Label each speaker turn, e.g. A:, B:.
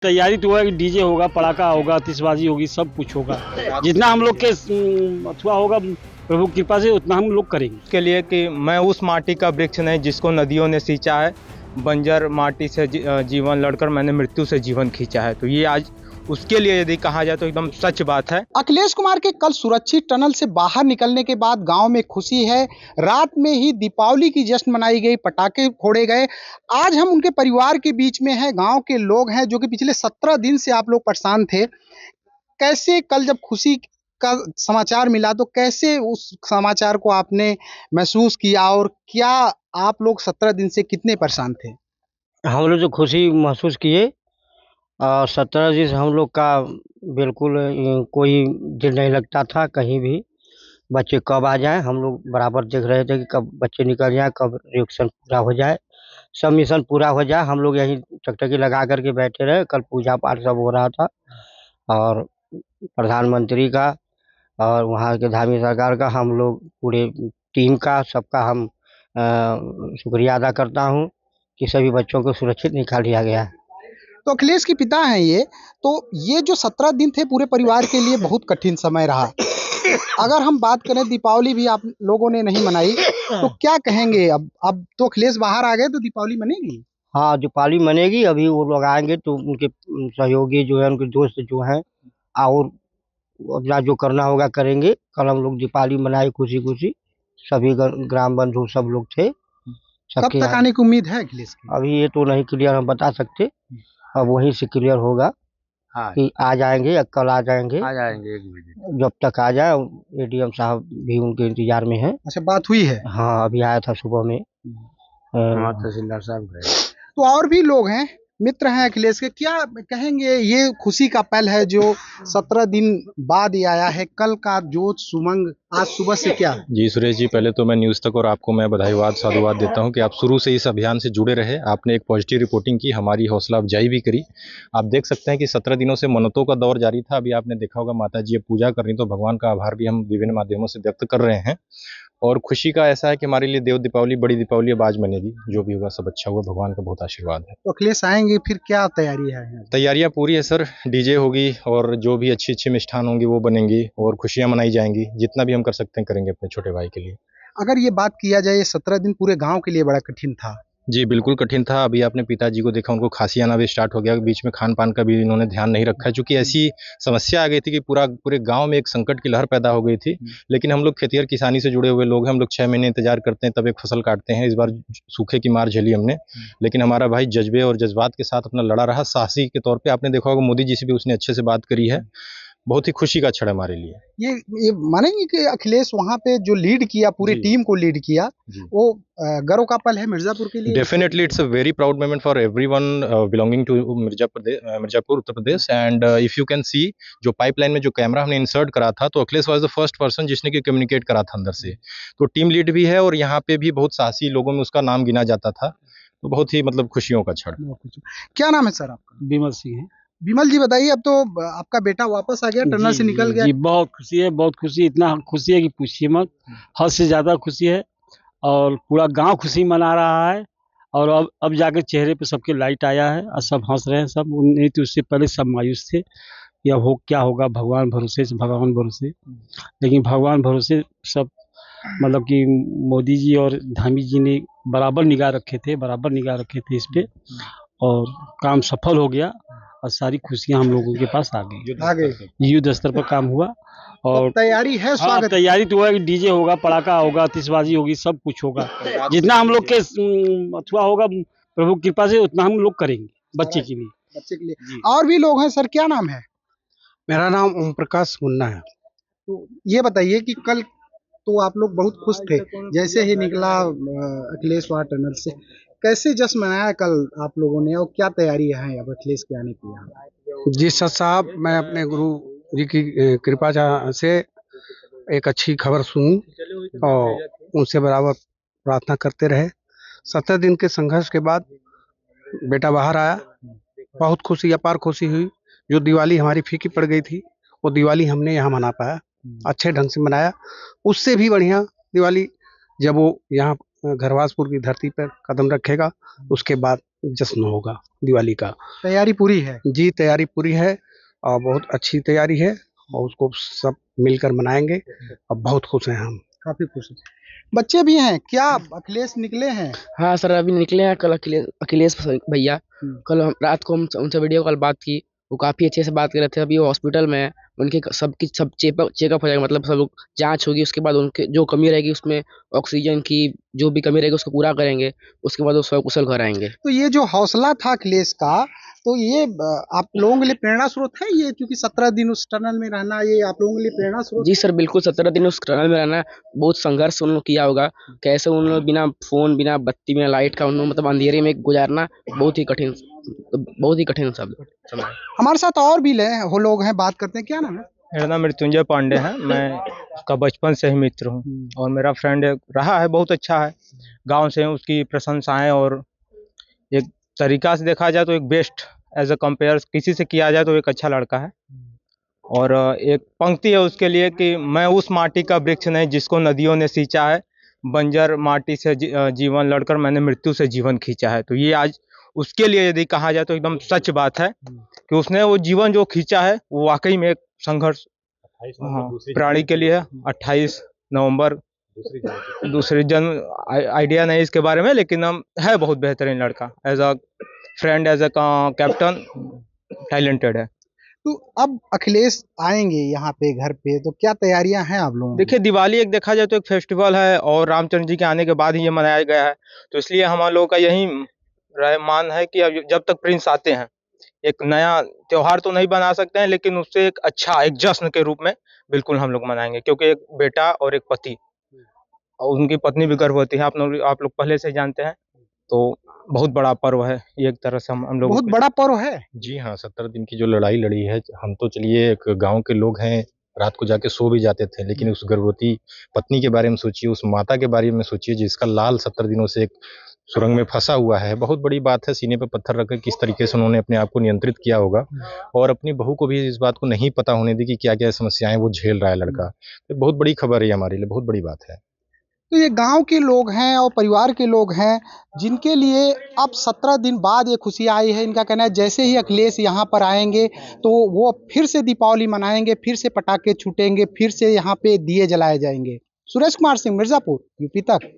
A: तैयारी तो है कि डीजे होगा, पटाखा होगा, आतिशबाजी होगी, सब कुछ होगा। जितना हम लोग के अथवा होगा प्रभु की कृपा से उतना हम लोग करेंगे।
B: के लिए कि मैं उस माटी का वृक्ष नहीं जिसको नदियों ने सींचा है, बंजर माटी से जीवन लड़कर मैंने मृत्यु से जीवन खींचा है। तो ये आज उसके लिए यदि कहा जाए तो एकदम सच बात है।
C: अखिलेश कुमार के कल सुरक्षित टनल से बाहर निकलने के बाद गांव में खुशी है। रात में ही दीपावली की जश्न मनाई गई, पटाखे फोड़े गए। आज हम उनके परिवार के बीच में हैं, गांव के लोग हैं जो कि पिछले 17 दिन से आप लोग परेशान थे। कैसे कल जब खुशी का समाचार मिला तो कैसे उस समाचार को आपने महसूस किया और क्या आप लोग 17 दिन से कितने परेशान थे?
A: हम लोग जो खुशी महसूस किए और 17 दिन से हम लोग का बिल्कुल कोई दिल नहीं लगता था कहीं भी। बच्चे कब आ जाएं, हम लोग बराबर देख रहे थे कि कब बच्चे निकल जाएं, कब रिएक्शन पूरा हो जाए, सब मिशन पूरा हो जाए। हम लोग यहीं टकटकी लगा करके बैठे रहे। कल पूजा पाठ सब हो रहा था और प्रधानमंत्री का और वहाँ के धामी सरकार का, हम लोग पूरे टीम का, सबका हम शुक्रिया अदा करता हूँ कि सभी बच्चों को सुरक्षित निकाल लिया गया।
C: तो अखिलेश के पिता हैं ये, तो ये जो 17 दिन थे पूरे परिवार के लिए बहुत कठिन समय रहा। अगर हम बात करें, दीपावली भी आप लोगों ने नहीं मनाई, तो क्या कहेंगे? अब तो अखिलेश बाहर आ गए तो दीपावली मनेगी?
A: हाँ, दीपावली मनेगी। अभी वो लोग आएंगे तो उनके सहयोगी जो है, उनके दोस्त जो हैं, और अपना जो करना होगा करेंगे। कल हम लोग दीपावली मनाई खुशी खुशी, सभी ग्राम बंधु सब लोग थे।
C: कब तक आने की उम्मीद है अखिलेश की?
A: अभी ये तो नहीं क्लियर हम बता सकते, अब वहीं से क्लियर होगा। हाँ, कि आ जाएंगे या कल आ जाएंगे। 1 बजे जब तक आ जाए। एडीएम साहब भी उनके इंतजार में हैं।
C: अच्छा, बात हुई है?
A: हाँ, अभी आया था सुबह में तहसीलदार साहब गए।
C: तो और भी लोग हैं, मित्र हैं अखिलेश के, क्या कहेंगे? ये खुशी का पल है जो 17 दिन बाद ही आया है। कल का जोश सुमंग आज सुबह से क्या है?
D: जी सुरेश जी, पहले तो मैं न्यूज़ तक और आपको मैं बधाईवाद साधुवाद देता हूं कि आप शुरू से इस अभियान से जुड़े रहे। आपने एक पॉजिटिव रिपोर्टिंग की, हमारी हौसला अफजाई भी करी। आप देख सकते हैं कि 17 दिनों से मन्नतों का दौर जारी था। अभी आपने देखा होगा माता जी अब पूजा कर रही, तो भगवान का आभार भी हम विभिन्न माध्यमों से व्यक्त कर रहे हैं। और खुशी का ऐसा है कि हमारे लिए देव दीपावली, बड़ी दीपावली अब आज मनेगी। जो भी होगा सब अच्छा हुआ, भगवान का बहुत आशीर्वाद है।
C: तो अखिलेश आएंगे, फिर क्या तैयारी है?
D: तैयारियां पूरी है सर, डीजे होगी और जो भी अच्छी अच्छी मिष्ठान होंगी वो बनेंगी और खुशियां मनाई जाएंगी। जितना भी हम कर सकते हैं करेंगे अपने छोटे भाई के लिए।
C: अगर ये बात किया जाए, ये 17 दिन पूरे गांव के लिए बड़ा कठिन था।
D: जी बिल्कुल कठिन था। अभी आपने पिताजी को देखा, उनको खांसी आना भी स्टार्ट हो गया। बीच में खान पान का भी इन्होंने ध्यान नहीं रखा है, चूंकि ऐसी समस्या आ गई थी कि पूरे गांव में एक संकट की लहर पैदा हो गई थी। लेकिन हम लोग खेतिहर किसानी से जुड़े हुए लोग हैं, हम लोग 6 महीने इंतजार करते हैं तब एक फसल काटते हैं। इस बार सूखे की मार झेली हमने, लेकिन हमारा भाई जज्बे और जज्बात के साथ अपना लड़ा रहा। साहसी के तौर पर आपने देखा होगा मोदी जी से भी उसने अच्छे से बात करी है। बहुत ही खुशी का क्षण है हमारे लिए।
C: ये मानेंगे कि अखिलेश वहां पे जो लीड किया, पूरी टीम को लीड किया, वो गर्व का पल है मिर्जापुर के लिए।
D: Definitely it's a very proud moment for everyone belonging to Mirzapur Uttar Pradesh. And if you can see, जो पाइपलाइन में जो कैमरा हमने इंसर्ट करा था, तो Akhilesh was the first person जिसने कि कम्युनिकेट करा था अंदर से। तो टीम लीड भी है और यहाँ पे भी बहुत साहसी लोगों में उसका नाम गिना जाता था। तो बहुत ही मतलब खुशियों का क्षण।
C: क्या नाम है सर आपका?
A: विमल सिंह है।
C: विमल जी बताइए, अब तो आपका बेटा वापस आ गया, टनल से निकल गया।
A: जी, बहुत खुशी है, बहुत खुशी। इतना खुशी है कि पूछिए मत, हद से ज्यादा खुशी है। और पूरा गांव खुशी मना रहा है। और अब जाके चेहरे पे सबके लाइट आया है और सब हंस रहे हैं। सब नहीं तो उससे पहले सब मायूस थे, या हो क्या होगा, भगवान भरोसे से, भगवान भरोसे। लेकिन भगवान भरोसे सब, मतलब कि मोदी जी और धामी जी ने बराबर निगाह रखे थे इस पे, और काम सफल हो गया और सारी खुशियां हम लोगों के पास आ गई। युद्ध स्तर पर काम हुआ और
C: तैयारी है, स्वागत।
A: हाँ, तैयारी तो है कि डीजे होगा, पटाखा होगा, आतिशबाजी होगी, सब कुछ होगा। जितना हम लोग के अथवा होगा प्रभु की कृपा से उतना हम लोग करेंगे बच्चे के लिए।
C: और भी लोग हैं सर, क्या नाम है?
E: मेरा नाम ओम प्रकाश मुन्ना है।
C: तो ये बताइए कि कल तो आप लोग बहुत खुश थे, जैसे ही निकला अखिलेश वहां टनल से, कैसे जश्न मनाया कल आप लोगों ने, और क्या तैयारी है अब अखिलेश के आने की यहाँ?
E: जी सर साहब, मैं अपने गुरु जी की कृपा से एक अच्छी खबर सुनी और उनसे बराबर प्रार्थना करते रहे। 17 दिन के संघर्ष के बाद बेटा बाहर आया, बहुत खुशी, अपार खुशी हुई। जो दिवाली हमारी फीकी पड़ गई थी, वो दिवाली हमने यहाँ मना पाया, अच्छे ढंग से मनाया। उससे भी बढ़िया दिवाली जब वो यहाँ घरवासपुर की धरती पर कदम रखेगा, उसके बाद जश्न होगा दिवाली का।
C: तैयारी पूरी है।
E: जी तैयारी पूरी है और बहुत अच्छी तैयारी है और उसको सब मिलकर मनाएंगे और बहुत खुश हैं हम।
C: काफी खुश है। बच्चे भी हैं क्या? अखिलेश निकले हैं।
F: हाँ सर, अभी निकले हैं। कल अखिलेश भैया, कल रात को हम उनसे वीडियो कॉल बात की। वो काफ़ी अच्छे से बात कर रहे थे। अभी वो हॉस्पिटल में है, उनके सब चेकअप हो जाएगा, मतलब सब लोग जांच होगी। उसके बाद उनके जो कमी रहेगी उसमें ऑक्सीजन की जो भी कमी रहेगी उसको पूरा करेंगे। उसके बाद वो सकुशल घर आएंगे।
C: तो ये जो हौसला था अखिलेश का, तो ये आप लोगों के लिए प्रेरणा स्रोत है ये, क्योंकि 17 दिन उस टनल में रहना, ये आप लोगों के लिए प्रेरणा स्रोत?
F: जी सर, बिल्कुल 17 दिन उस टनल में रहना, बहुत संघर्ष उन लोग किया होगा। कैसे उन लोग बिना फोन, बिना बत्ती, बिना लाइट का उन लोग मतलब अंधेरे में गुजारना बहुत ही कठिन सब समय।
C: हमारे साथ और भी वो लोग हैं, बात करते हैं। क्या नाम है?
B: मेरा नाम मृत्युंजय पांडे है। मैं उसका बचपन से ही मित्र हूँ और मेरा फ्रेंड रहा है, बहुत अच्छा है। गांव से उसकी प्रशंसाएं, और एक तरीका से देखा जाए तो एक बेस्ट एज अ कंपेयर किसी से किया जाए तो एक अच्छा लड़का है। और एक पंक्ति है उसके लिए कि मैं उस माटी का वृक्ष नहीं जिसको नदियों ने सींचा है, बंजर माटी से जीवन लड़कर मैंने मृत्यु से जीवन खींचा है। तो ये आज उसके लिए यदि कहा जाए तो एकदम सच बात है कि उसने वो जीवन जो खींचा है वो वाकई में एक संघर्ष प्राणी के लिए है। 28 नवंबर दूसरी जन्म, आइडिया नहीं इसके बारे में, लेकिन हम है बहुत बेहतरीन लड़का, as a friend, as a captain talented है।
C: तो अब अखिलेश आएंगे यहाँ पे घर पे, तो क्या तैयारियां हैं आप लोगों की?
B: देखिए, दिवाली एक देखा जाए तो एक फेस्टिवल है और रामचंद्र जी के आने के बाद ही ये मनाया गया है। तो इसलिए हम लोगों का यही मान है कि अब जब तक प्रिंस आते हैं एक नया त्योहार तो नहीं बना सकते हैं, लेकिन उससे एक अच्छा एक जश्न के रूप में बिल्कुल हम लोग मनाएंगे। क्योंकि एक बेटा और एक पति, और उनकी पत्नी भी गर्भवती है, आप लोग पहले से जानते हैं। तो बहुत बड़ा पर्व है ये, एक तरह से हम लोग
C: बहुत बड़ा पर्व है।
D: जी हाँ, 17 दिन की जो लड़ाई लड़ी है, हम तो चलिए एक गाँव के लोग हैं, रात को जाके सो भी जाते थे, लेकिन उस गर्भवती पत्नी के बारे में सोचिए, उस माता के बारे में सोचिए जिसका लाल 17 दिनों से एक सुरंग में फंसा हुआ है। बहुत बड़ी बात है, सीने पे पत्थर रख के किस तरीके से उन्होंने अपने आप को नियंत्रित किया होगा और अपनी बहू को भी इस बात को नहीं पता होने दी कि क्या-क्या समस्याएँ वो झेल रहा है लड़का। तो बहुत बड़ी खबर है ये हमारे लिए, बहुत बड़ी बात है।
C: तो ये गांव के लोग हैं और परिवार के लोग हैं जिनके लिए अब 17 दिन बाद ये खुशी आई है। इनका कहना है जैसे ही अखिलेश यहाँ पर आएंगे तो वो फिर से दीपावली मनाएंगे, फिर से पटाखे छूटेंगे, फिर से यहाँ पे दिए जलाए जाएंगे। सुरेश कुमार सिंह, मिर्जापुर, यूपी तक।